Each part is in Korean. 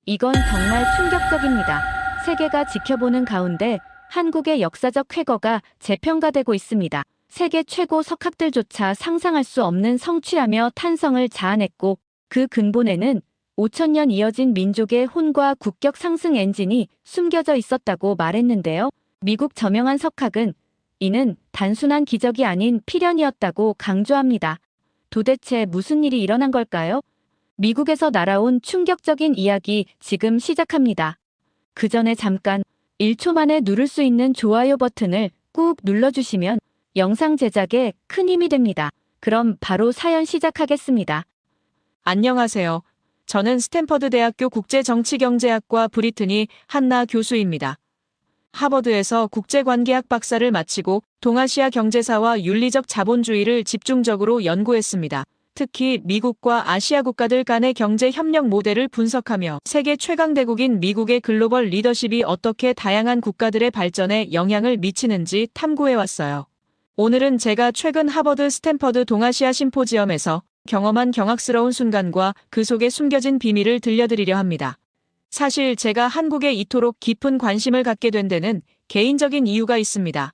이건 정말 충격적입니다. 세계가 지켜보는 가운데 한국의 역사적 쾌거가 재평가되고 있습니다. 세계 최고 석학들조차 상상할 수 없는 성취라며 탄성을 자아냈고 그 근본에는 5천년 이어진 민족의 혼과 국격 상승 엔진이 숨겨져 있었다고 말했는데요. 미국 저명한 석학은 이는 단순한 기적이 아닌 필연이었다고 강조합니다. 도대체 무슨 일이 일어난 걸까요? 미국에서 날아온 충격적인 이야기 지금 시작합니다. 그 전에 잠깐 1초 만에 누를 수 있는 좋아요 버튼을 꾹 눌러주시면 영상 제작에 큰 힘이 됩니다. 그럼 바로 사연 시작하겠습니다. 안녕하세요. 저는 스탠퍼드 대학교 국제정치경제학과 브리트니 한나 교수입니다. 하버드에서 국제관계학 박사를 마치고 동아시아 경제사와 윤리적 자본주의를 집중적으로 연구했습니다. 특히 미국과 아시아 국가들 간의 경제 협력 모델을 분석하며 세계 최강대국인 미국의 글로벌 리더십이 어떻게 다양한 국가들의 발전에 영향을 미치는지 탐구해왔어요. 오늘은 제가 최근 하버드 스탠퍼드 동아시아 심포지엄에서 경험한 경악스러운 순간과 그 속에 숨겨진 비밀을 들려드리려 합니다. 사실 제가 한국에 이토록 깊은 관심을 갖게 된 데는 개인적인 이유가 있습니다.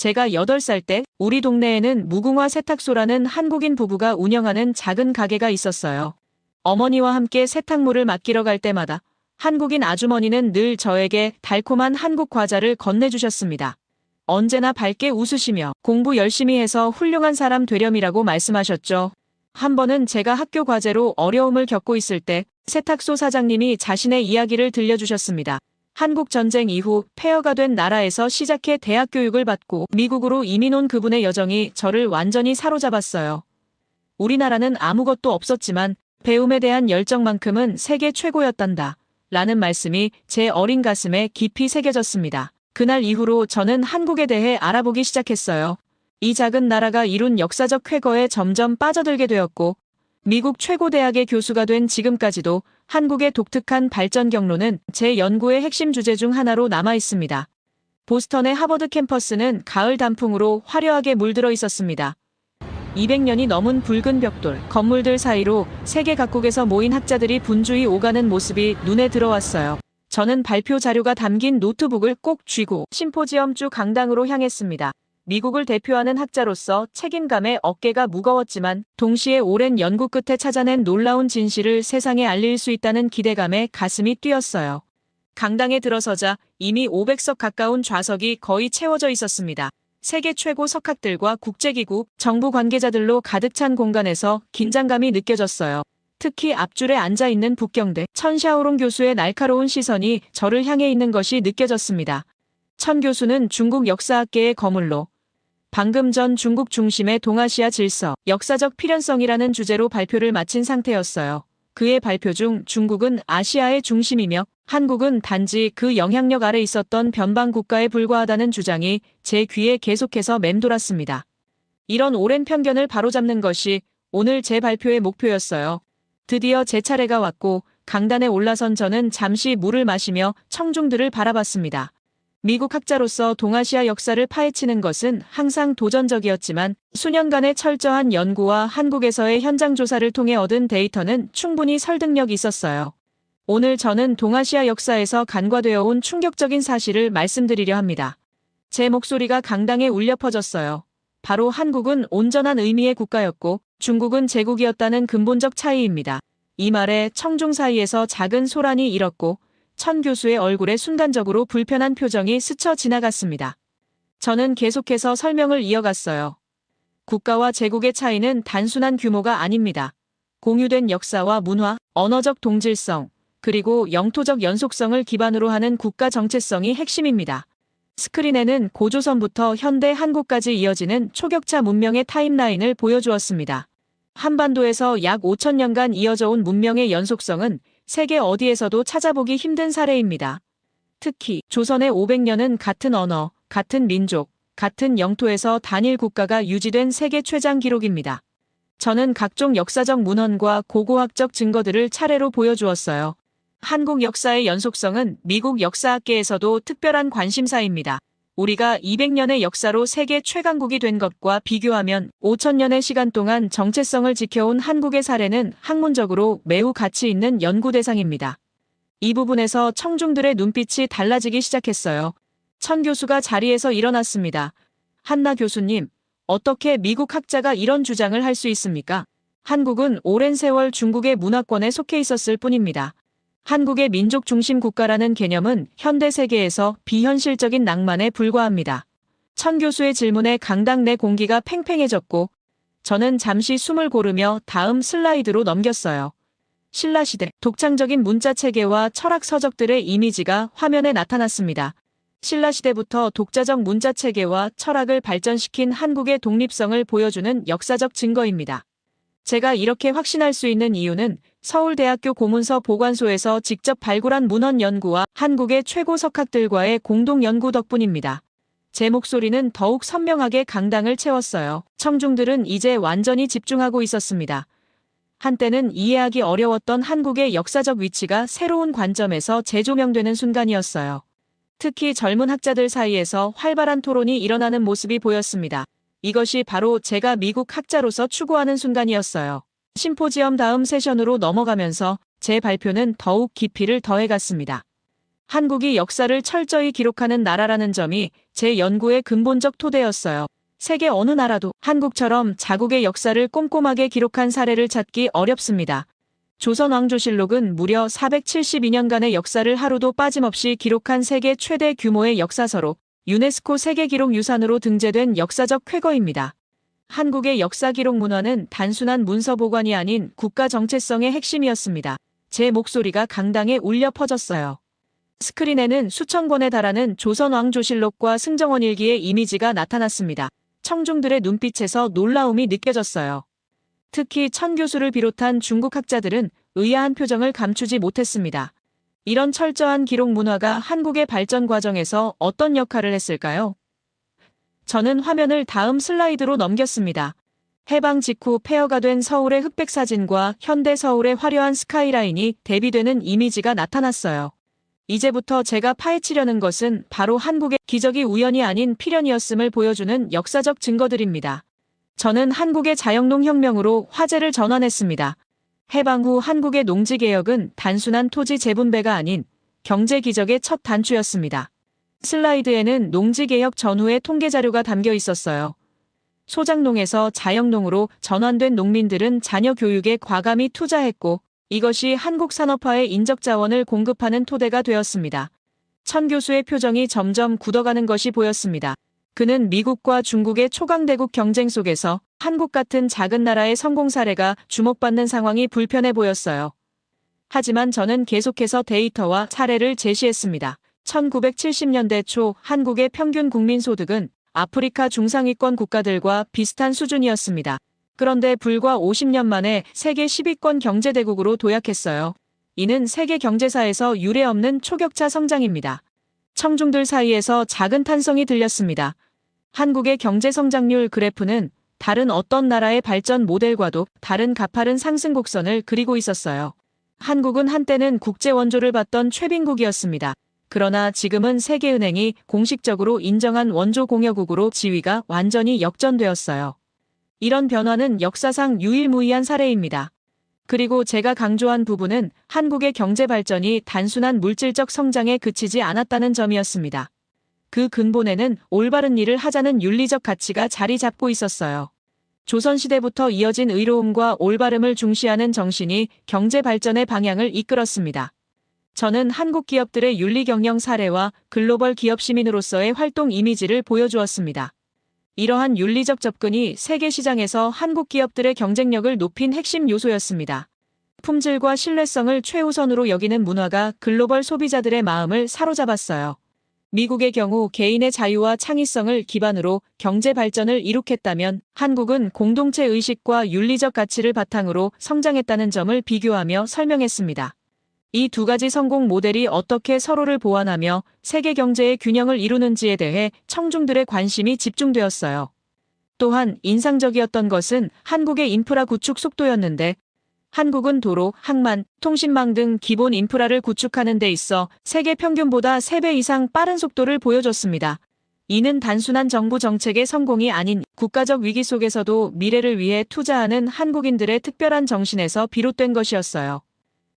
제가 8살 때 우리 동네에는 무궁화 세탁소라는 한국인 부부가 운영하는 작은 가게가 있었어요. 어머니와 함께 세탁물을 맡기러 갈 때마다 한국인 아주머니는 늘 저에게 달콤한 한국 과자를 건네주셨습니다. 언제나 밝게 웃으시며 공부 열심히 해서 훌륭한 사람 되렴이라고 말씀하셨죠. 한 번은 제가 학교 과제로 어려움을 겪고 있을 때 세탁소 사장님이 자신의 이야기를 들려주셨습니다. 한국 전쟁 이후 폐허가 된 나라에서 시작해 대학 교육을 받고 미국으로 이민 온 그분의 여정이 저를 완전히 사로잡았어요. 우리나라는 아무것도 없었지만 배움에 대한 열정만큼은 세계 최고였단다. 라는 말씀이 제 어린 가슴에 깊이 새겨졌습니다. 그날 이후로 저는 한국에 대해 알아보기 시작했어요. 이 작은 나라가 이룬 역사적 쾌거에 점점 빠져들게 되었고 미국 최고 대학의 교수가 된 지금까지도 한국의 독특한 발전 경로는 제 연구의 핵심 주제 중 하나로 남아 있습니다. 보스턴의 하버드 캠퍼스는 가을 단풍으로 화려하게 물들어 있었습니다. 200년이 넘은 붉은 벽돌, 건물들 사이로 세계 각국에서 모인 학자들이 분주히 오가는 모습이 눈에 들어왔어요. 저는 발표 자료가 담긴 노트북을 꼭 쥐고 심포지엄 주 강당으로 향했습니다. 미국을 대표하는 학자로서 책임감에 어깨가 무거웠지만 동시에 오랜 연구 끝에 찾아낸 놀라운 진실을 세상에 알릴 수 있다는 기대감에 가슴이 뛰었어요. 강당에 들어서자 이미 500석 가까운 좌석이 거의 채워져 있었습니다. 세계 최고 석학들과 국제기구, 정부 관계자들로 가득 찬 공간에서 긴장감이 느껴졌어요. 특히 앞줄에 앉아있는 북경대 천샤오롱 교수의 날카로운 시선이 저를 향해 있는 것이 느껴졌습니다. 천 교수는 중국 역사학계의 거물로 방금 전 중국 중심의 동아시아 질서, 역사적 필연성이라는 주제로 발표를 마친 상태였어요. 그의 발표 중 중국은 아시아의 중심이며 한국은 단지 그 영향력 아래 있었던 변방 국가에 불과하다는 주장이 제 귀에 계속해서 맴돌았습니다. 이런 오랜 편견을 바로잡는 것이 오늘 제 발표의 목표였어요. 드디어 제 차례가 왔고 강단에 올라선 저는 잠시 물을 마시며 청중들을 바라봤습니다. 미국 학자로서 동아시아 역사를 파헤치는 것은 항상 도전적이었지만 수년간의 철저한 연구와 한국에서의 현장 조사를 통해 얻은 데이터는 충분히 설득력이 있었어요. 오늘 저는 동아시아 역사에서 간과되어 온 충격적인 사실을 말씀드리려 합니다. 제 목소리가 강당에 울려 퍼졌어요. 바로 한국은 온전한 의미의 국가였고 중국은 제국이었다는 근본적 차이입니다. 이 말에 청중 사이에서 작은 소란이 일었고 천 교수의 얼굴에 순간적으로 불편한 표정이 스쳐 지나갔습니다. 저는 계속해서 설명을 이어갔어요. 국가와 제국의 차이는 단순한 규모가 아닙니다. 공유된 역사와 문화, 언어적 동질성, 그리고 영토적 연속성을 기반으로 하는 국가 정체성이 핵심입니다. 스크린에는 고조선부터 현대 한국까지 이어지는 초격차 문명의 타임라인을 보여주었습니다. 한반도에서 약 5천년간 이어져 온 문명의 연속성은 세계 어디에서도 찾아보기 힘든 사례입니다. 특히 조선의 500년은 같은 언어, 같은 민족, 같은 영토에서 단일 국가가 유지된 세계 최장 기록입니다. 저는 각종 역사적 문헌과 고고학적 증거들을 차례로 보여주었어요. 한국 역사의 연속성은 미국 역사학계에서도 특별한 관심사입니다. 우리가 200년의 역사로 세계 최강국이 된 것과 비교하면 5천년의 시간 동안 정체성을 지켜온 한국의 사례는 학문적으로 매우 가치 있는 연구 대상입니다. 이 부분에서 청중들의 눈빛이 달라지기 시작했어요. 천 교수가 자리에서 일어났습니다. 한나 교수님, 어떻게 미국 학자가 이런 주장을 할 수 있습니까? 한국은 오랜 세월 중국의 문화권에 속해 있었을 뿐입니다. 한국의 민족 중심 국가라는 개념은 현대 세계에서 비현실적인 낭만에 불과합니다. 천 교수의 질문에 강당 내 공기가 팽팽해졌고 저는 잠시 숨을 고르며 다음 슬라이드로 넘겼어요. 신라시대 독창적인 문자 체계와 철학 서적들의 이미지가 화면에 나타났습니다. 신라시대부터 독자적 문자 체계와 철학을 발전시킨 한국의 독립성을 보여주는 역사적 증거입니다. 제가 이렇게 확신할 수 있는 이유는 서울대학교 고문서 보관소에서 직접 발굴한 문헌 연구와 한국의 최고 석학들과의 공동 연구 덕분입니다. 제 목소리는 더욱 선명하게 강당을 채웠어요. 청중들은 이제 완전히 집중하고 있었습니다. 한때는 이해하기 어려웠던 한국의 역사적 위치가 새로운 관점에서 재조명되는 순간이었어요. 특히 젊은 학자들 사이에서 활발한 토론이 일어나는 모습이 보였습니다. 이것이 바로 제가 미국 학자로서 추구하는 순간이었어요. 심포지엄 다음 세션으로 넘어가면서 제 발표는 더욱 깊이를 더해갔습니다. 한국이 역사를 철저히 기록하는 나라라는 점이 제 연구의 근본적 토대였어요. 세계 어느 나라도 한국처럼 자국의 역사를 꼼꼼하게 기록한 사례를 찾기 어렵습니다. 조선왕조실록은 무려 472년간의 역사를 하루도 빠짐없이 기록한 세계 최대 규모의 역사서로 유네스코 세계기록유산으로 등재된 역사적 쾌거입니다. 한국의 역사기록 문화는 단순한 문서 보관이 아닌 국가 정체성의 핵심이었습니다. 제 목소리가 강당에 울려 퍼졌어요. 스크린에는 수천 권에 달하는 조선왕조실록과 승정원일기의 이미지가 나타났습니다. 청중들의 눈빛에서 놀라움이 느껴졌어요. 특히 천 교수를 비롯한 중국 학자들은 의아한 표정을 감추지 못했습니다. 이런 철저한 기록 문화가 한국의 발전 과정에서 어떤 역할을 했을까요? 저는 화면을 다음 슬라이드로 넘겼습니다. 해방 직후 폐허가 된 서울의 흑백 사진과 현대 서울의 화려한 스카이라인이 대비되는 이미지가 나타났어요. 이제부터 제가 파헤치려는 것은 바로 한국의 기적이 우연이 아닌 필연이었음을 보여주는 역사적 증거들입니다. 저는 한국의 자영농 혁명으로 화제를 전환했습니다. 해방 후 한국의 농지개혁은 단순한 토지 재분배가 아닌 경제 기적의 첫 단추였습니다. 슬라이드에는 농지개혁 전후의 통계 자료가 담겨 있었어요. 소작농에서 자영농으로 전환된 농민들은 자녀 교육에 과감히 투자했고 이것이 한국 산업화의 인적 자원을 공급하는 토대가 되었습니다. 천 교수의 표정이 점점 굳어가는 것이 보였습니다. 그는 미국과 중국의 초강대국 경쟁 속에서 한국 같은 작은 나라의 성공 사례가 주목받는 상황이 불편해 보였어요. 하지만 저는 계속해서 데이터와 사례를 제시했습니다. 1970년대 초 한국의 평균 국민소득은 아프리카 중상위권 국가들과 비슷한 수준이었습니다. 그런데 불과 50년 만에 세계 10위권 경제대국으로 도약했어요. 이는 세계 경제사에서 유례없는 초격차 성장입니다. 청중들 사이에서 작은 탄성이 들렸습니다. 한국의 경제성장률 그래프는 다른 어떤 나라의 발전 모델과도 다른 가파른 상승 곡선을 그리고 있었어요. 한국은 한때는 국제 원조를 받던 최빈국이었습니다. 그러나 지금은 세계은행이 공식적으로 인정한 원조 공여국으로 지위가 완전히 역전되었어요. 이런 변화는 역사상 유일무이한 사례입니다. 그리고 제가 강조한 부분은 한국의 경제 발전이 단순한 물질적 성장에 그치지 않았다는 점이었습니다. 그 근본에는 올바른 일을 하자는 윤리적 가치가 자리 잡고 있었어요. 조선시대부터 이어진 의로움과 올바름을 중시하는 정신이 경제 발전의 방향을 이끌었습니다. 저는 한국 기업들의 윤리 경영 사례와 글로벌 기업 시민으로서의 활동 이미지를 보여주었습니다. 이러한 윤리적 접근이 세계 시장에서 한국 기업들의 경쟁력을 높인 핵심 요소였습니다. 품질과 신뢰성을 최우선으로 여기는 문화가 글로벌 소비자들의 마음을 사로잡았어요. 미국의 경우 개인의 자유와 창의성을 기반으로 경제 발전을 이룩했다면 한국은 공동체 의식과 윤리적 가치를 바탕으로 성장했다는 점을 비교하며 설명했습니다. 이 두 가지 성공 모델이 어떻게 서로를 보완하며 세계 경제의 균형을 이루는지에 대해 청중들의 관심이 집중되었어요. 또한 인상적이었던 것은 한국의 인프라 구축 속도였는데 한국은 도로, 항만, 통신망 등 기본 인프라를 구축하는 데 있어 세계 평균보다 3배 이상 빠른 속도를 보여줬습니다. 이는 단순한 정부 정책의 성공이 아닌 국가적 위기 속에서도 미래를 위해 투자하는 한국인들의 특별한 정신에서 비롯된 것이었어요.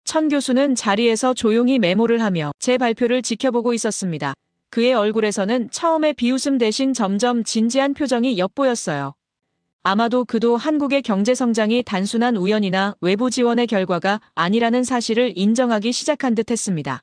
천 교수는 자리에서 조용히 메모를 하며 제 발표를 지켜보고 있었습니다. 그의 얼굴에서는 처음에 비웃음 대신 점점 진지한 표정이 엿보였어요. 아마도 그도 한국의 경제 성장이 단순한 우연이나 외부 지원의 결과가 아니라는 사실을 인정하기 시작한 듯 했습니다.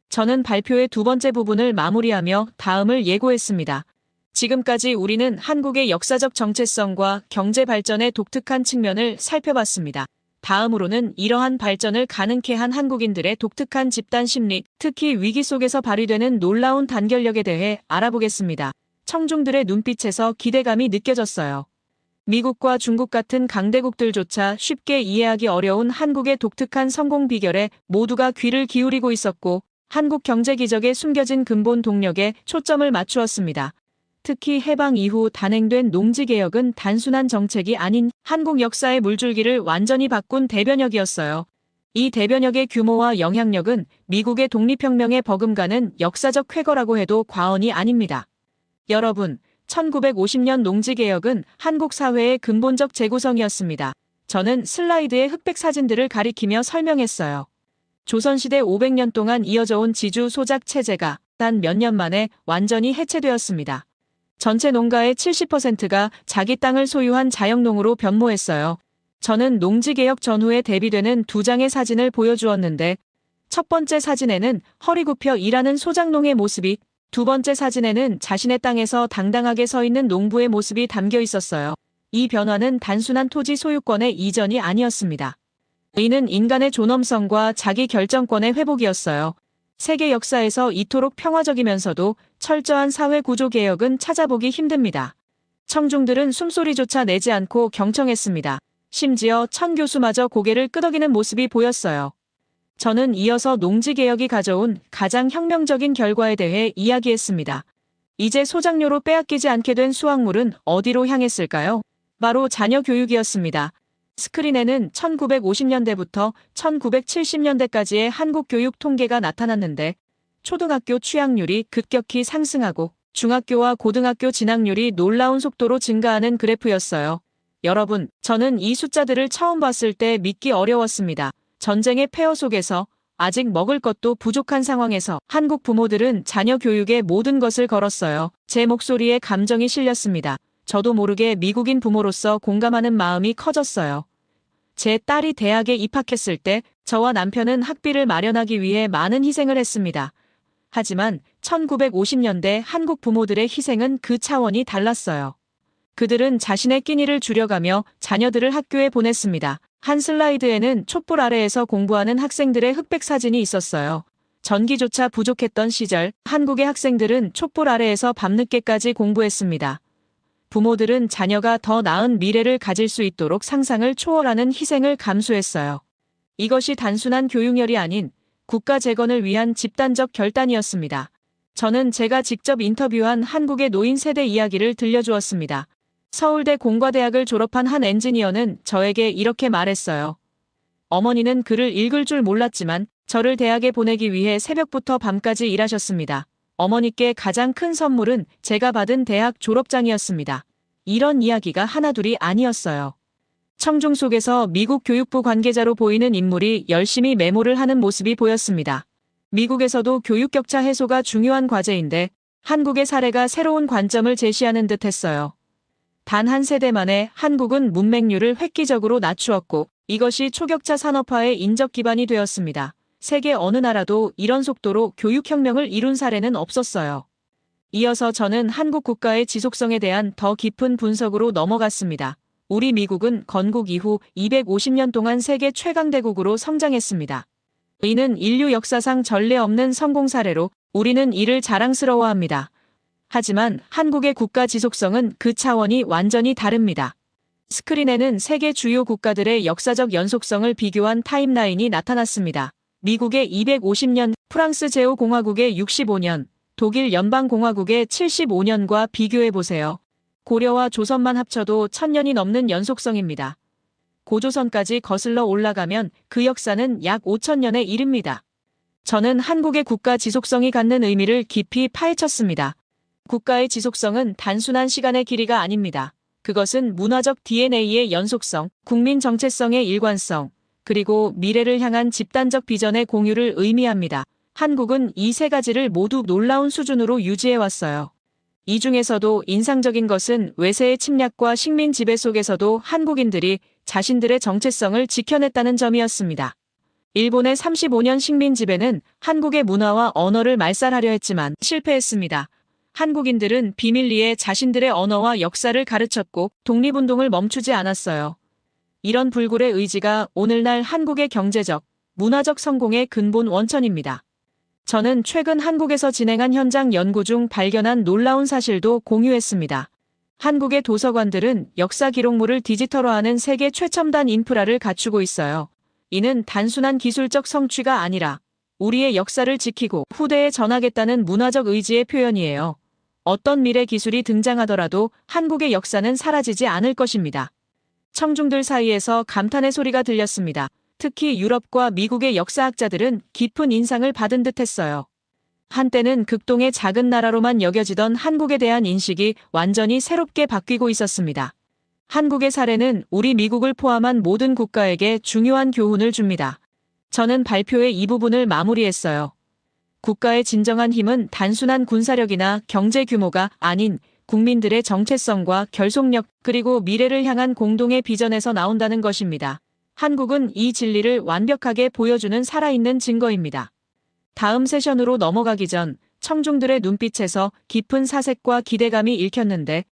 저는 발표의 두 번째 부분을 마무리하며 다음을 예고했습니다. 지금까지 우리는 한국의 역사적 정체성과 경제 발전의 독특한 측면을 살펴봤습니다. 다음으로는 이러한 발전을 가능케 한 한국인들의 독특한 집단 심리, 특히 위기 속에서 발휘되는 놀라운 단결력에 대해 알아보겠습니다. 청중들의 눈빛에서 기대감이 느껴졌어요. 미국과 중국 같은 강대국들조차 쉽게 이해하기 어려운 한국의 독특한 성공 비결에 모두가 귀를 기울이고 있었고, 한국 경제 기적에 숨겨진 근본 동력에 초점을 맞추었습니다. 특히 해방 이후 단행된 농지개혁은 단순한 정책이 아닌 한국 역사의 물줄기를 완전히 바꾼 대변혁이었어요. 이 대변혁의 규모와 영향력은 미국의 독립혁명에 버금가는 역사적 쾌거라고 해도 과언이 아닙니다. 여러분, 1950년 농지개혁은 한국 사회의 근본적 재구성이었습니다. 저는 슬라이드의 흑백 사진들을 가리키며 설명했어요. 조선시대 500년 동안 이어져 온 지주 소작 체제가 단 몇 년 만에 완전히 해체되었습니다. 전체 농가의 70%가 자기 땅을 소유한 자영농으로 변모했어요. 저는 농지개혁 전후에 대비되는 두 장의 사진을 보여주었는데, 첫 번째 사진에는 허리 굽혀 일하는 소작농의 모습이, 두 번째 사진에는 자신의 땅에서 당당하게 서 있는 농부의 모습이 담겨 있었어요. 이 변화는 단순한 토지 소유권의 이전이 아니었습니다. 이는 인간의 존엄성과 자기 결정권의 회복이었어요. 세계 역사에서 이토록 평화적이면서도 철저한 사회 구조 개혁은 찾아보기 힘듭니다. 청중들은 숨소리조차 내지 않고 경청했습니다. 심지어 천 교수마저 고개를 끄덕이는 모습이 보였어요. 저는 이어서 농지개혁이 가져온 가장 혁명적인 결과에 대해 이야기했습니다. 이제 소작료로 빼앗기지 않게 된 수확물은 어디로 향했을까요? 바로 자녀 교육이었습니다. 스크린에는 1950년대부터 1970년대까지의 한국 교육 통계가 나타났는데, 초등학교 취학률이 급격히 상승하고 중학교와 고등학교 진학률이 놀라운 속도로 증가하는 그래프였어요. 여러분, 저는 이 숫자들을 처음 봤을 때 믿기 어려웠습니다. 전쟁의 폐허 속에서 아직 먹을 것도 부족한 상황에서 한국 부모들은 자녀 교육에 모든 것을 걸었어요. 제 목소리에 감정이 실렸습니다. 저도 모르게 미국인 부모로서 공감하는 마음이 커졌어요. 제 딸이 대학에 입학했을 때 저와 남편은 학비를 마련하기 위해 많은 희생을 했습니다. 하지만 1950년대 한국 부모들의 희생은 그 차원이 달랐어요. 그들은 자신의 끼니를 줄여가며 자녀들을 학교에 보냈습니다. 한 슬라이드에는 촛불 아래에서 공부하는 학생들의 흑백 사진이 있었어요. 전기조차 부족했던 시절, 한국의 학생들은 촛불 아래에서 밤늦게까지 공부했습니다. 부모들은 자녀가 더 나은 미래를 가질 수 있도록 상상을 초월하는 희생을 감수했어요. 이것이 단순한 교육열이 아닌 국가 재건을 위한 집단적 결단이었습니다. 저는 제가 직접 인터뷰한 한국의 노인 세대 이야기를 들려주었습니다. 서울대 공과대학을 졸업한 한 엔지니어는 저에게 이렇게 말했어요. 어머니는 글을 읽을 줄 몰랐지만 저를 대학에 보내기 위해 새벽부터 밤까지 일하셨습니다. 어머니께 가장 큰 선물은 제가 받은 대학 졸업장이었습니다. 이런 이야기가 하나둘이 아니었어요. 청중 속에서 미국 교육부 관계자로 보이는 인물이 열심히 메모를 하는 모습이 보였습니다. 미국에서도 교육 격차 해소가 중요한 과제인데 한국의 사례가 새로운 관점을 제시하는 듯 했어요. 단 한 세대 만에 한국은 문맹률을 획기적으로 낮추었고 이것이 초격차 산업화의 인적 기반이 되었습니다. 세계 어느 나라도 이런 속도로 교육혁명을 이룬 사례는 없었어요. 이어서 저는 한국 국가의 지속성에 대한 더 깊은 분석으로 넘어갔습니다. 우리 미국은 건국 이후 250년 동안 세계 최강대국으로 성장했습니다. 이는 인류 역사상 전례 없는 성공 사례로 우리는 이를 자랑스러워합니다. 하지만 한국의 국가 지속성은 그 차원이 완전히 다릅니다. 스크린에는 세계 주요 국가들의 역사적 연속성을 비교한 타임라인이 나타났습니다. 미국의 250년, 프랑스 제후공화국의 65년, 독일 연방공화국의 75년과 비교해보세요. 고려와 조선만 합쳐도 1000년이 넘는 연속성입니다. 고조선까지 거슬러 올라가면 그 역사는 약 5000년에 이릅니다. 저는 한국의 국가 지속성이 갖는 의미를 깊이 파헤쳤습니다. 국가의 지속성은 단순한 시간의 길이가 아닙니다. 그것은 문화적 DNA의 연속성, 국민 정체성의 일관성, 그리고 미래를 향한 집단적 비전의 공유를 의미합니다. 한국은 이 세 가지를 모두 놀라운 수준으로 유지해왔어요. 이 중에서도 인상적인 것은 외세의 침략과 식민 지배 속에서도 한국인들이 자신들의 정체성을 지켜냈다는 점이었습니다. 일본의 35년 식민 지배는 한국의 문화와 언어를 말살하려 했지만 실패했습니다. 한국인들은 비밀리에 자신들의 언어와 역사를 가르쳤고 독립운동을 멈추지 않았어요. 이런 불굴의 의지가 오늘날 한국의 경제적, 문화적 성공의 근본 원천입니다. 저는 최근 한국에서 진행한 현장 연구 중 발견한 놀라운 사실도 공유했습니다. 한국의 도서관들은 역사 기록물을 디지털화하는 세계 최첨단 인프라를 갖추고 있어요. 이는 단순한 기술적 성취가 아니라 우리의 역사를 지키고 후대에 전하겠다는 문화적 의지의 표현이에요. 어떤 미래 기술이 등장하더라도 한국의 역사는 사라지지 않을 것입니다. 청중들 사이에서 감탄의 소리가 들렸습니다. 특히 유럽과 미국의 역사학자들은 깊은 인상을 받은 듯했어요. 한때는 극동의 작은 나라로만 여겨지던 한국에 대한 인식이 완전히 새롭게 바뀌고 있었습니다. 한국의 사례는 우리 미국을 포함한 모든 국가에게 중요한 교훈을 줍니다. 저는 발표의 이 부분을 마무리했어요. 국가의 진정한 힘은 단순한 군사력이나 경제 규모가 아닌 국민들의 정체성과 결속력 그리고 미래를 향한 공동의 비전에서 나온다는 것입니다. 한국은 이 진리를 완벽하게 보여주는 살아있는 증거입니다. 다음 세션으로 넘어가기 전 청중들의 눈빛에서 깊은 사색과 기대감이 읽혔는데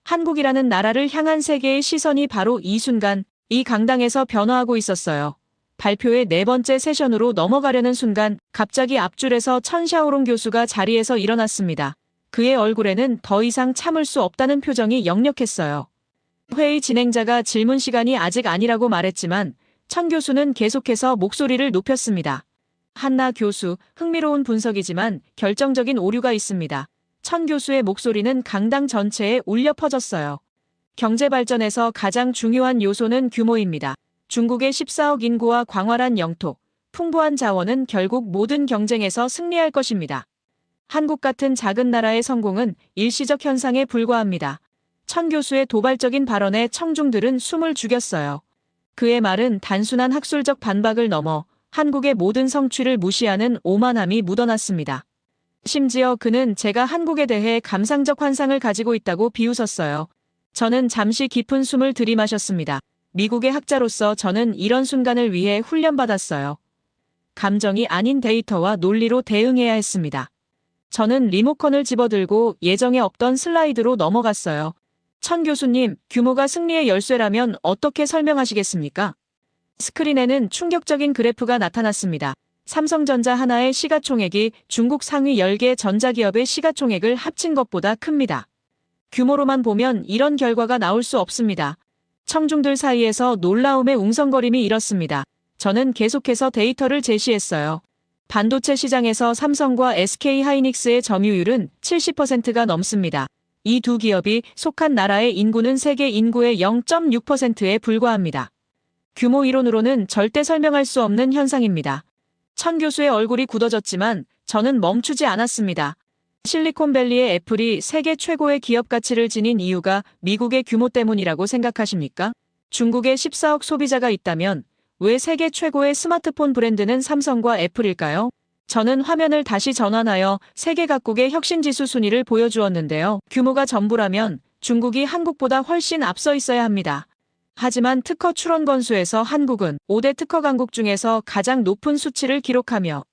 한국이라는 나라를 향한 세계의 시선이 바로 이 순간 이 강당에서 변화하고 있었어요. 발표의 네 번째 세션으로 넘어가려는 순간 갑자기 앞줄에서 천샤오롱 교수가 자리에서 일어났습니다. 그의 얼굴에는 더 이상 참을 수 없다는 표정이 역력했어요. 회의 진행자가 질문 시간이 아직 아니라고 말했지만 천 교수는 계속해서 목소리를 높였습니다. 한나 교수, 흥미로운 분석이지만 결정적인 오류가 있습니다. 천 교수의 목소리는 강당 전체에 울려 퍼졌어요. 경제 발전에서 가장 중요한 요소는 규모입니다. 중국의 14억 인구와 광활한 영토, 풍부한 자원은 결국 모든 경쟁에서 승리할 것입니다. 한국 같은 작은 나라의 성공은 일시적 현상에 불과합니다. 천 교수의 도발적인 발언에 청중들은 숨을 죽였어요. 그의 말은 단순한 학술적 반박을 넘어 한국의 모든 성취를 무시하는 오만함이 묻어났습니다. 심지어 그는 제가 한국에 대해 감상적 환상을 가지고 있다고 비웃었어요. 저는 잠시 깊은 숨을 들이마셨습니다. 미국의 학자로서 저는 이런 순간을 위해 훈련받았어요. 감정이 아닌 데이터와 논리로 대응해야 했습니다. 저는 리모컨을 집어들고 예정에 없던 슬라이드로 넘어갔어요. 천 교수님, 규모가 승리의 열쇠라면 어떻게 설명하시겠습니까? 스크린에는 충격적인 그래프가 나타났습니다. 삼성전자 하나의 시가총액이 중국 상위 10개 전자기업의 시가총액을 합친 것보다 큽니다. 규모로만 보면 이런 결과가 나올 수 없습니다. 청중들 사이에서 놀라움의 웅성거림이 일었습니다. 저는 계속해서 데이터를 제시했어요. 반도체 시장에서 삼성과 SK하이닉스의 점유율은 70%가 넘습니다. 이 두 기업이 속한 나라의 인구는 세계 인구의 0.6%에 불과합니다. 규모 이론으로는 절대 설명할 수 없는 현상입니다. 천 교수의 얼굴이 굳어졌지만 저는 멈추지 않았습니다. 실리콘밸리의 애플이 세계 최고의 기업 가치를 지닌 이유가 미국의 규모 때문이라고 생각하십니까? 중국에 14억 소비자가 있다면 왜 세계 최고의 스마트폰 브랜드는 삼성과 애플일까요? 저는 화면을 다시 전환하여 세계 각국의 혁신지수 순위를 보여주었는데요. 규모가 전부라면 중국이 한국보다 훨씬 앞서 있어야 합니다. 하지만 특허 출원 건수에서 한국은 5대 특허 강국 중에서 가장 높은 수치를 기록하며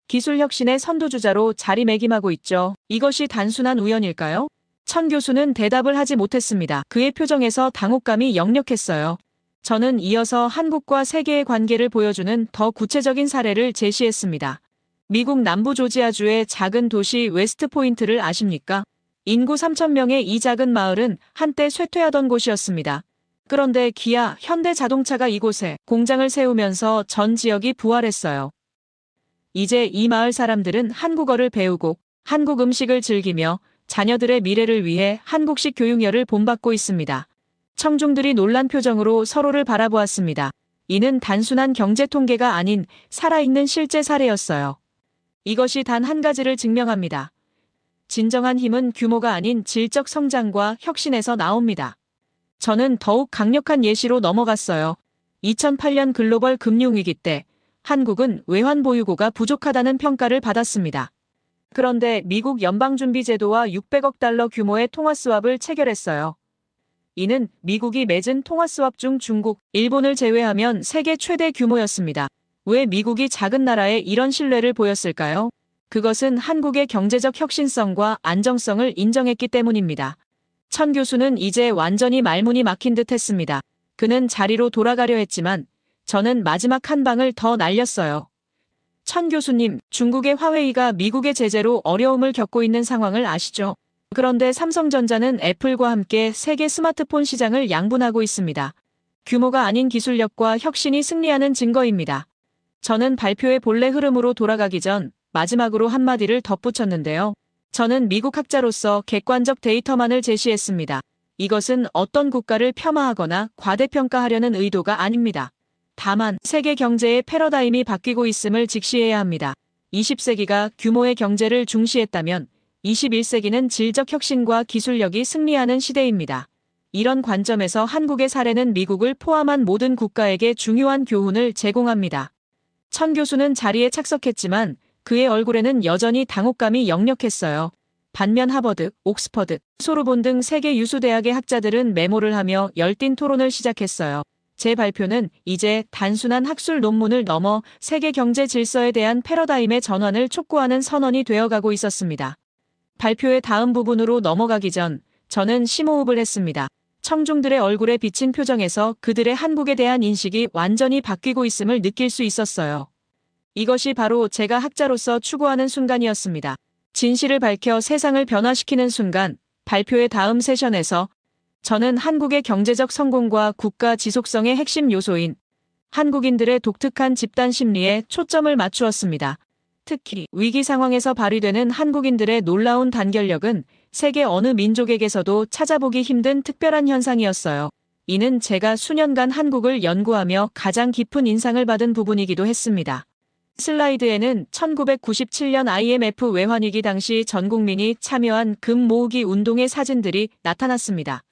기술 혁신의 선두주자로 자리매김하고 있죠. 이것이 단순한 우연일까요? 천 교수는 대답을 하지 못했습니다. 그의 표정에서 당혹감이 역력했어요. 저는 이어서 한국과 세계의 관계를 보여주는 더 구체적인 사례를 제시했습니다. 미국 남부 조지아주의 작은 도시 웨스트포인트를 아십니까? 인구 3,000명의 이 작은 마을은 한때 쇠퇴하던 곳이었습니다. 그런데 기아, 현대자동차가 이곳에 공장을 세우면서 전 지역이 부활했어요. 이제 이 마을 사람들은 한국어를 배우고 한국 음식을 즐기며 자녀들의 미래를 위해 한국식 교육열을 본받고 있습니다. 청중들이 놀란 표정으로 서로를 바라보았습니다. 이는 단순한 경제 통계가 아닌 살아있는 실제 사례였어요. 이것이 단 한 가지를 증명합니다. 진정한 힘은 규모가 아닌 질적 성장과 혁신에서 나옵니다. 저는 더욱 강력한 예시로 넘어갔어요. 2008년 글로벌 금융위기 때 한국은 외환 보유고가 부족하다는 평가를 받았습니다. 그런데 미국 연방준비제도와 600억 달러 규모의 통화스왑을 체결했어요. 이는 미국이 맺은 통화스왑 중 중국, 일본을 제외하면 세계 최대 규모였습니다. 왜 미국이 작은 나라에 이런 신뢰를 보였을까요? 그것은 한국의 경제적 혁신성과 안정성을 인정했기 때문입니다. 천 교수는 이제 완전히 말문이 막힌 듯 했습니다. 그는 자리로 돌아가려 했지만 저는 마지막 한 방을 더 날렸어요. 천 교수님, 중국의 화웨이가 미국의 제재로 어려움을 겪고 있는 상황을 아시죠? 그런데 삼성전자는 애플과 함께 세계 스마트폰 시장을 양분하고 있습니다. 규모가 아닌 기술력과 혁신이 승리하는 증거입니다. 저는 발표의 본래 흐름으로 돌아가기 전 마지막으로 한마디를 덧붙였는데요. 저는 미국 학자로서 객관적 데이터만을 제시했습니다. 이것은 어떤 국가를 폄하하거나 과대평가하려는 의도가 아닙니다. 다만 세계 경제의 패러다임이 바뀌고 있음을 직시해야 합니다. 20세기가 규모의 경제를 중시했다면 21세기는 질적 혁신과 기술력이 승리하는 시대입니다. 이런 관점에서 한국의 사례는 미국을 포함한 모든 국가에게 중요한 교훈을 제공합니다. 천 교수는 자리에 착석했지만 그의 얼굴에는 여전히 당혹감이 역력했어요. 반면 하버드, 옥스퍼드, 소르본 등 세계 유수 대학의 학자들은 메모를 하며 열띤 토론을 시작했어요. 제 발표는 이제 단순한 학술 논문을 넘어 세계 경제 질서에 대한 패러다임의 전환을 촉구하는 선언이 되어가고 있었습니다. 발표의 다음 부분으로 넘어가기 전 저는 심호흡을 했습니다. 청중들의 얼굴에 비친 표정에서 그들의 한국에 대한 인식이 완전히 바뀌고 있음을 느낄 수 있었어요. 이것이 바로 제가 학자로서 추구하는 순간이었습니다. 진실을 밝혀 세상을 변화시키는 순간, 발표의 다음 세션에서 저는 한국의 경제적 성공과 국가 지속성의 핵심 요소인 한국인들의 독특한 집단 심리에 초점을 맞추었습니다. 특히 위기 상황에서 발휘되는 한국인들의 놀라운 단결력은 세계 어느 민족에게서도 찾아보기 힘든 특별한 현상이었어요. 이는 제가 수년간 한국을 연구하며 가장 깊은 인상을 받은 부분이기도 했습니다. 슬라이드에는 1997년 IMF 외환위기 당시 전 국민이 참여한 금 모으기 운동의 사진들이 나타났습니다.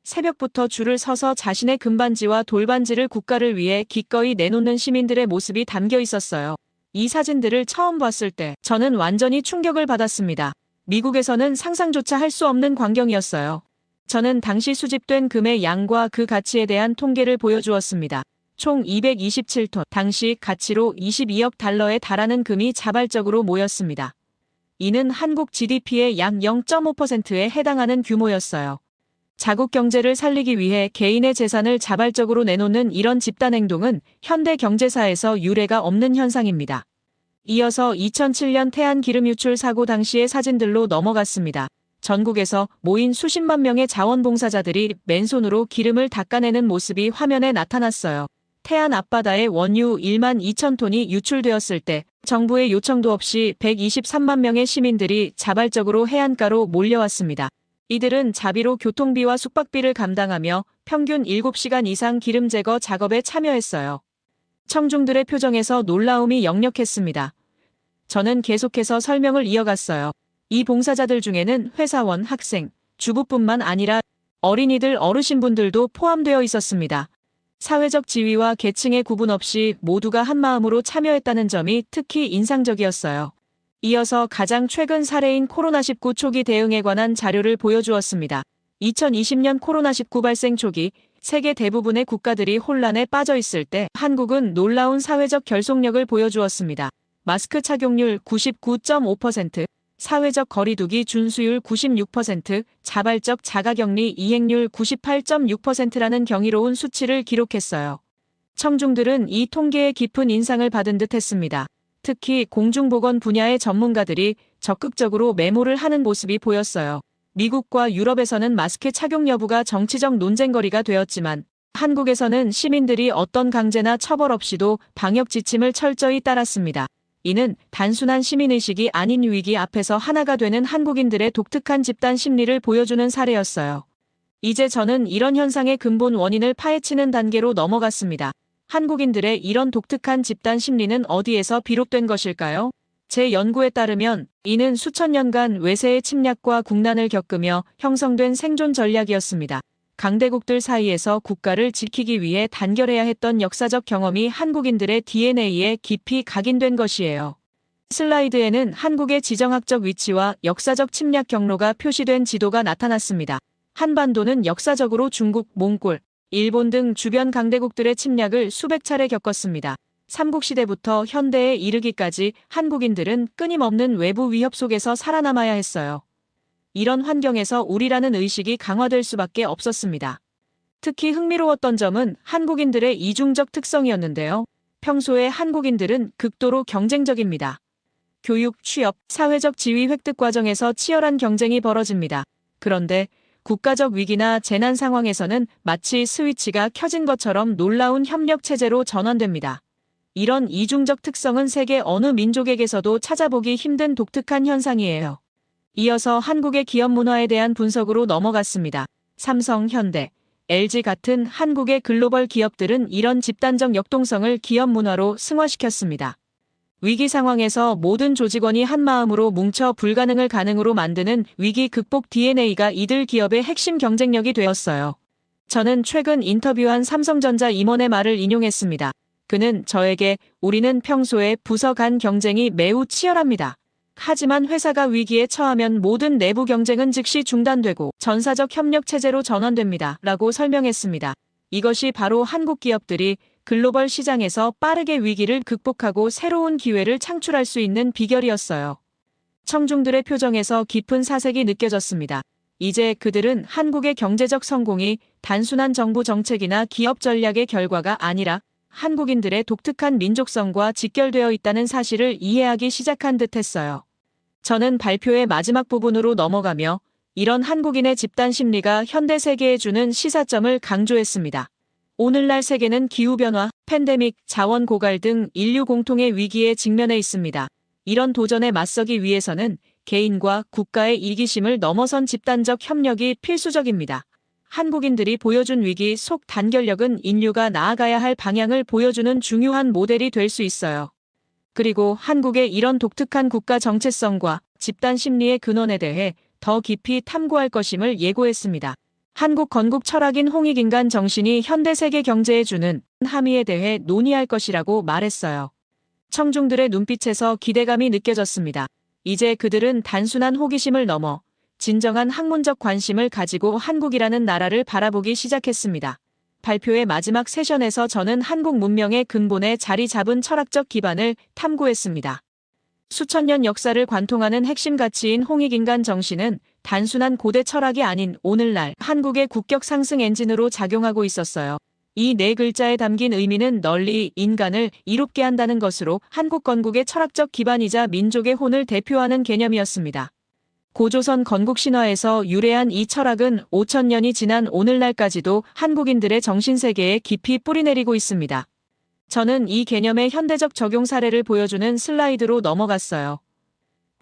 새벽부터 줄을 서서 자신의 금반지와 돌반지를 국가를 위해 기꺼이 내놓는 시민들의 모습이 담겨 있었어요. 이 사진들을 처음 봤을 때 저는 완전히 충격을 받았습니다. 미국에서는 상상조차 할 수 없는 광경이었어요. 저는 당시 수집된 금의 양과 그 가치에 대한 통계를 보여주었습니다. 총 227톤, 당시 가치로 22억 달러에 달하는 금이 자발적으로 모였습니다. 이는 한국 GDP의 약 0.5%에 해당하는 규모였어요. 자국 경제를 살리기 위해 개인의 재산을 자발적으로 내놓는 이런 집단 행동은 현대 경제사에서 유례가 없는 현상입니다. 이어서 2007년 태안 기름 유출 사고 당시의 사진들로 넘어갔습니다. 전국에서 모인 수십만 명의 자원봉사자들이 맨손으로 기름을 닦아내는 모습이 화면에 나타났어요. 태안 앞바다에 원유 1만 2천 톤이 유출되었을 때 정부의 요청도 없이 123만 명의 시민들이 자발적으로 해안가로 몰려왔습니다. 이들은 자비로 교통비와 숙박비를 감당하며 평균 7시간 이상 기름 제거 작업에 참여했어요. 청중들의 표정에서 놀라움이 역력했습니다. 저는 계속해서 설명을 이어갔어요. 이 봉사자들 중에는 회사원, 학생, 주부뿐만 아니라 어린이들, 어르신분들도 포함되어 있었습니다. 사회적 지위와 계층의 구분 없이 모두가 한마음으로 참여했다는 점이 특히 인상적이었어요. 이어서 가장 최근 사례인 코로나19 초기 대응에 관한 자료를 보여주었습니다. 2020년 코로나19 발생 초기 세계 대부분의 국가들이 혼란에 빠져 있을 때 한국은 놀라운 사회적 결속력을 보여주었습니다. 마스크 착용률 99.5%, 사회적 거리두기 준수율 96%, 자발적 자가격리 이행률 98.6%라는 경이로운 수치를 기록했어요. 청중들은 이 통계에 깊은 인상을 받은 듯 했습니다. 특히 공중보건 분야의 전문가들이 적극적으로 메모를 하는 모습이 보였어요. 미국과 유럽에서는 마스크 착용 여부가 정치적 논쟁거리가 되었지만 한국에서는 시민들이 어떤 강제나 처벌 없이도 방역 지침을 철저히 따랐습니다. 이는 단순한 시민의식이 아닌 위기 앞에서 하나가 되는 한국인들의 독특한 집단 심리를 보여주는 사례였어요. 이제 저는 이런 현상의 근본 원인을 파헤치는 단계로 넘어갔습니다. 한국인들의 이런 독특한 집단 심리는 어디에서 비롯된 것일까요? 제 연구에 따르면 이는 수천 년간 외세의 침략과 국난을 겪으며 형성된 생존 전략이었습니다. 강대국들 사이에서 국가를 지키기 위해 단결해야 했던 역사적 경험이 한국인들의 DNA에 깊이 각인된 것이에요. 슬라이드에는 한국의 지정학적 위치와 역사적 침략 경로가 표시된 지도가 나타났습니다. 한반도는 역사적으로 중국, 몽골, 일본 등 주변 강대국들의 침략을 수백 차례 겪었습니다. 삼국시대부터 현대에 이르기까지 한국인들은 끊임없는 외부 위협 속에서 살아남아야 했어요. 이런 환경에서 우리라는 의식이 강화될 수밖에 없었습니다. 특히 흥미로웠던 점은 한국인들의 이중적 특성이었는데요. 평소에 한국인들은 극도로 경쟁적입니다. 교육, 취업, 사회적 지위 획득 과정에서 치열한 경쟁이 벌어집니다. 그런데 국가적 위기나 재난 상황에서는 마치 스위치가 켜진 것처럼 놀라운 협력 체제로 전환됩니다. 이런 이중적 특성은 세계 어느 민족에게서도 찾아보기 힘든 독특한 현상이에요. 이어서 한국의 기업 문화에 대한 분석으로 넘어갔습니다. 삼성, 현대, LG 같은 한국의 글로벌 기업들은 이런 집단적 역동성을 기업 문화로 승화시켰습니다. 위기 상황에서 모든 조직원이 한마음으로 뭉쳐 불가능을 가능으로 만드는 위기 극복 DNA가 이들 기업의 핵심 경쟁력이 되었어요. 저는 최근 인터뷰한 삼성전자 임원의 말을 인용했습니다. 그는 저에게 우리는 평소에 부서 간 경쟁이 매우 치열합니다. 하지만 회사가 위기에 처하면 모든 내부 경쟁은 즉시 중단되고 전사적 협력 체제로 전환됩니다. 라고 설명했습니다. 이것이 바로 한국 기업들이 글로벌 시장에서 빠르게 위기를 극복하고 새로운 기회를 창출할 수 있는 비결이었어요. 청중들의 표정에서 깊은 사색이 느껴졌습니다. 이제 그들은 한국의 경제적 성공이 단순한 정부 정책이나 기업 전략의 결과가 아니라 한국인들의 독특한 민족성과 직결되어 있다는 사실을 이해하기 시작한 듯했어요. 저는 발표의 마지막 부분으로 넘어가며 이런 한국인의 집단 심리가 현대 세계에 주는 시사점을 강조했습니다. 오늘날 세계는 기후변화, 팬데믹, 자원 고갈 등 인류 공통의 위기에 직면해 있습니다. 이런 도전에 맞서기 위해서는 개인과 국가의 이기심을 넘어선 집단적 협력이 필수적입니다. 한국인들이 보여준 위기 속 단결력은 인류가 나아가야 할 방향을 보여주는 중요한 모델이 될 수 있어요. 그리고 한국의 이런 독특한 국가 정체성과 집단 심리의 근원에 대해 더 깊이 탐구할 것임을 예고했습니다. 한국 건국 철학인 홍익인간 정신이 현대 세계 경제에 주는 함의에 대해 논의할 것이라고 말했어요. 청중들의 눈빛에서 기대감이 느껴졌습니다. 이제 그들은 단순한 호기심을 넘어 진정한 학문적 관심을 가지고 한국이라는 나라를 바라보기 시작했습니다. 발표의 마지막 세션에서 저는 한국 문명의 근본에 자리 잡은 철학적 기반을 탐구했습니다. 수천 년 역사를 관통하는 핵심 가치인 홍익인간 정신은 단순한 고대 철학이 아닌 오늘날 한국의 국격 상승 엔진으로 작용하고 있었어요. 이 네 글자에 담긴 의미는 널리 인간을 이롭게 한다는 것으로 한국 건국의 철학적 기반이자 민족의 혼을 대표하는 개념이었습니다. 고조선 건국 신화에서 유래한 이 철학은 5,000년이 지난 오늘날까지도 한국인들의 정신세계에 깊이 뿌리내리고 있습니다. 저는 이 개념의 현대적 적용 사례를 보여주는 슬라이드로 넘어갔어요.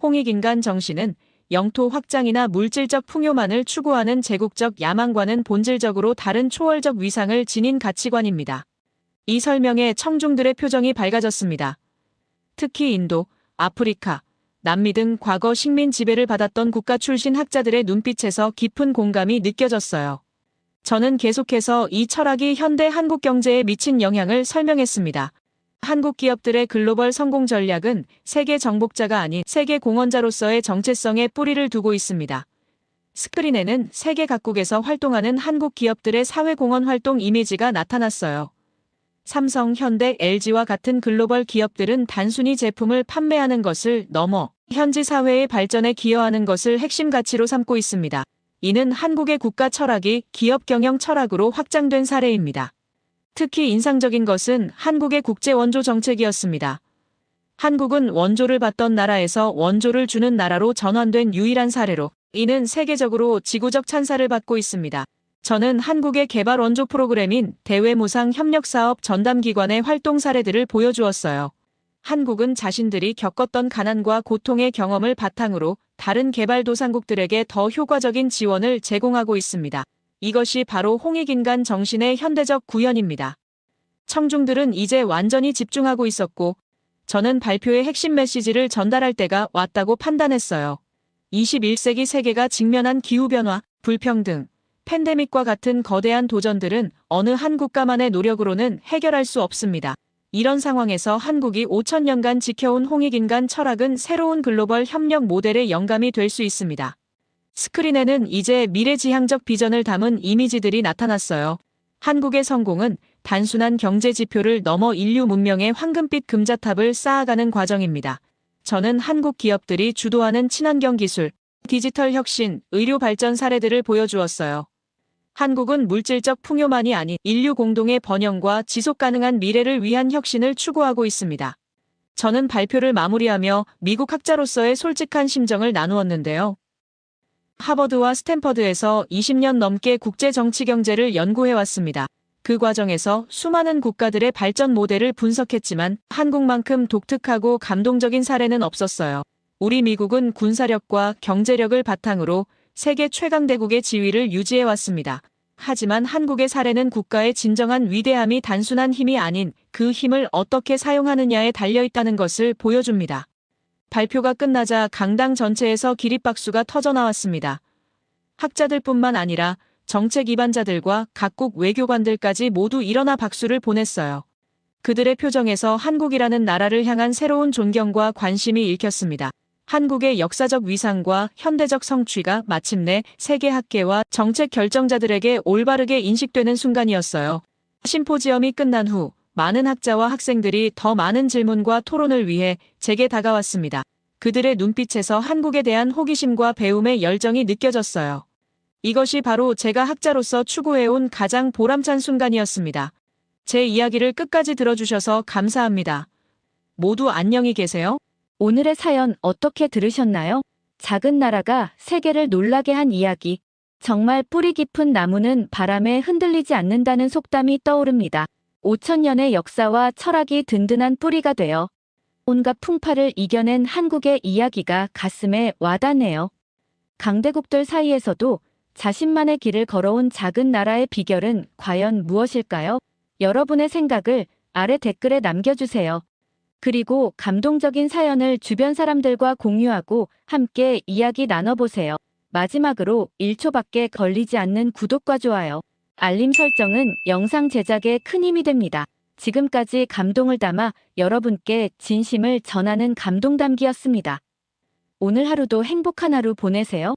홍익인간 정신은 영토 확장이나 물질적 풍요만을 추구하는 제국적 야망과는 본질적으로 다른 초월적 위상을 지닌 가치관입니다. 이 설명에 청중들의 표정이 밝아졌습니다. 특히 인도, 아프리카, 남미 등 과거 식민 지배를 받았던 국가 출신 학자들의 눈빛에서 깊은 공감이 느껴졌어요. 저는 계속해서 이 철학이 현대 한국 경제에 미친 영향을 설명했습니다. 한국 기업들의 글로벌 성공 전략은 세계 정복자가 아닌 세계 공헌자로서의 정체성에 뿌리를 두고 있습니다. 스크린에는 세계 각국에서 활동하는 한국 기업들의 사회공헌 활동 이미지가 나타났어요. 삼성, 현대, LG와 같은 글로벌 기업들은 단순히 제품을 판매하는 것을 넘어 현지 사회의 발전에 기여하는 것을 핵심 가치로 삼고 있습니다. 이는 한국의 국가 철학이 기업 경영 철학으로 확장된 사례입니다. 특히 인상적인 것은 한국의 국제 원조 정책이었습니다. 한국은 원조를 받던 나라에서 원조를 주는 나라로 전환된 유일한 사례로 이는 세계적으로 지구적 찬사를 받고 있습니다. 저는 한국의 개발 원조 프로그램인 대외무상 협력사업 전담기관의 활동 사례들을 보여주었어요. 한국은 자신들이 겪었던 가난과 고통의 경험을 바탕으로 다른 개발도상국들에게 더 효과적인 지원을 제공하고 있습니다. 이것이 바로 홍익인간 정신의 현대적 구현입니다. 청중들은 이제 완전히 집중하고 있었고, 저는 발표의 핵심 메시지를 전달할 때가 왔다고 판단했어요. 21세기 세계가 직면한 기후변화, 불평등, 팬데믹과 같은 거대한 도전들은 어느 한 국가만의 노력으로는 해결할 수 없습니다. 이런 상황에서 한국이 5천년간 지켜온 홍익인간 철학은 새로운 글로벌 협력 모델의 영감이 될 수 있습니다. 스크린에는 이제 미래지향적 비전을 담은 이미지들이 나타났어요. 한국의 성공은 단순한 경제 지표를 넘어 인류 문명의 황금빛 금자탑을 쌓아가는 과정입니다. 저는 한국 기업들이 주도하는 친환경 기술, 디지털 혁신, 의료 발전 사례들을 보여주었어요. 한국은 물질적 풍요만이 아닌 인류 공동의 번영과 지속 가능한 미래를 위한 혁신을 추구하고 있습니다. 저는 발표를 마무리하며 미국 학자로서의 솔직한 심정을 나누었는데요. 하버드와 스탠퍼드에서 20년 넘게 국제 정치 경제를 연구해왔습니다. 그 과정에서 수많은 국가들의 발전 모델을 분석했지만 한국만큼 독특하고 감동적인 사례는 없었어요. 우리 미국은 군사력과 경제력을 바탕으로 세계 최강대국의 지위를 유지해왔습니다. 하지만 한국의 사례는 국가의 진정한 위대함이 단순한 힘이 아닌 그 힘을 어떻게 사용하느냐에 달려있다는 것을 보여줍니다. 발표가 끝나자 강당 전체에서 기립박수가 터져나왔습니다. 학자들뿐만 아니라 정책 입안자들과 각국 외교관들까지 모두 일어나 박수를 보냈어요. 그들의 표정에서 한국이라는 나라를 향한 새로운 존경과 관심이 읽혔습니다. 한국의 역사적 위상과 현대적 성취가 마침내 세계 학계와 정책 결정자들에게 올바르게 인식되는 순간이었어요. 심포지엄이 끝난 후 많은 학자와 학생들이 더 많은 질문과 토론을 위해 제게 다가왔습니다. 그들의 눈빛에서 한국에 대한 호기심과 배움의 열정이 느껴졌어요. 이것이 바로 제가 학자로서 추구해온 가장 보람찬 순간이었습니다. 제 이야기를 끝까지 들어주셔서 감사합니다. 모두 안녕히 계세요. 오늘의 사연 어떻게 들으셨나요? 작은 나라가 세계를 놀라게 한 이야기. 정말 뿌리 깊은 나무는 바람에 흔들리지 않는다는 속담이 떠오릅니다. 5천년의 역사와 철학이 든든한 뿌리가 되어 온갖 풍파를 이겨낸 한국의 이야기가 가슴에 와닿네요. 강대국들 사이에서도 자신만의 길을 걸어온 작은 나라의 비결은 과연 무엇일까요? 여러분의 생각을 아래 댓글에 남겨주세요. 그리고 감동적인 사연을 주변 사람들과 공유하고 함께 이야기 나눠보세요. 마지막으로 1초밖에 걸리지 않는 구독과 좋아요, 알림 설정은 영상 제작에 큰 힘이 됩니다. 지금까지 감동을 담아 여러분께 진심을 전하는 감동담기였습니다. 오늘 하루도 행복한 하루 보내세요.